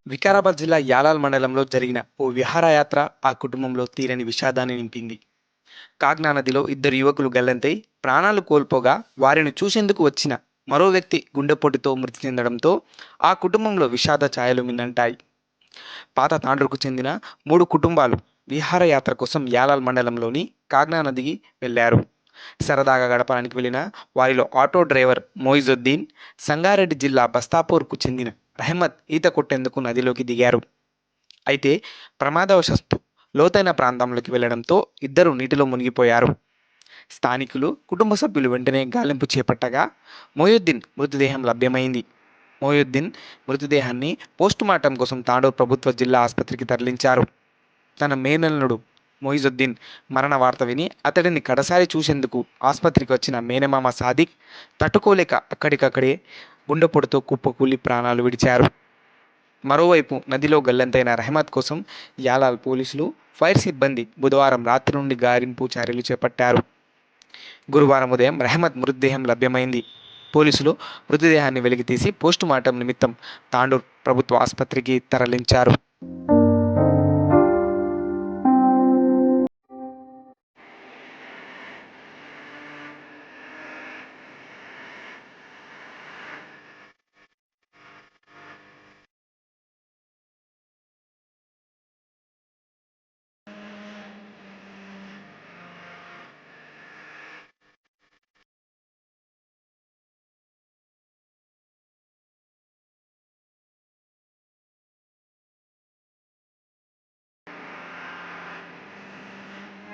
వికారాబాద్ జిల్లా యాలాల్ మండలంలో జరిగిన ఓ విహారయాత్ర ఆ కుటుంబంలో తీరని విషాదాన్ని నింపింది. కాగ్నా నదిలో ఇద్దరు యువకులు గల్లంతై ప్రాణాలు కోల్పోగా వారిని చూసేందుకు వచ్చిన మరో వ్యక్తి గుండెపోటుతో మృతి చెందడంతో ఆ కుటుంబంలో విషాద ఛాయలు మిన్నంటాయి. పాత తాండ్రుకు చెందిన 3 కుటుంబాలు విహారయాత్ర కోసం యాలాల్ మండలంలోని కాగ్నా నదికి వెళ్లారు. సరదాగా గడపడానికి వెళ్ళిన వారిలో ఆటో డ్రైవర్ మొయిజుద్దీన్, సంగారెడ్డి జిల్లా బస్తాపూర్కు చెందిన రహమత్ ఈత కొట్టేందుకు నదిలోకి దిగారు. అయితే ప్రమాదవశాత్తు లోతైన ప్రాంతంలోకి వెళ్లడంతో ఇద్దరు నీటిలో మునిగిపోయారు. స్థానికులు, కుటుంబ సభ్యులు వెంటనే గాలింపు చేపట్టగా మొయిద్దీన్ మృతదేహం లభ్యమైంది. మొయిద్దీన్ మృతదేహాన్ని పోస్టుమార్టం కోసం తాండూర్ ప్రభుత్వ జిల్లా ఆసుపత్రికి తరలించారు. తన మేనల్లుడు మొయిజుద్దీన్ మరణ వార్త విని అతడిని కడసారి చూసేందుకు ఆసుపత్రికి వచ్చిన మేనమామ సాదిక్ తట్టుకోలేక అక్కడికక్కడే గుండెపోటుతో కుప్పకూలి ప్రాణాలు విడిచారు. మరోవైపు నదిలో గల్లంతైన రెహమత్ కోసం యాలాల్ పోలీసులు, ఫైర్ సిబ్బంది బుధవారం రాత్రి నుండి గాలింపు చర్యలు చేపట్టారు. గురువారం ఉదయం రెహమత్ మృతదేహం లభ్యమైంది. పోలీసులు మృతదేహాన్ని వెలికితీసి పోస్టుమార్టం నిమిత్తం తాండూర్ ప్రభుత్వ ఆసుపత్రికి తరలించారు.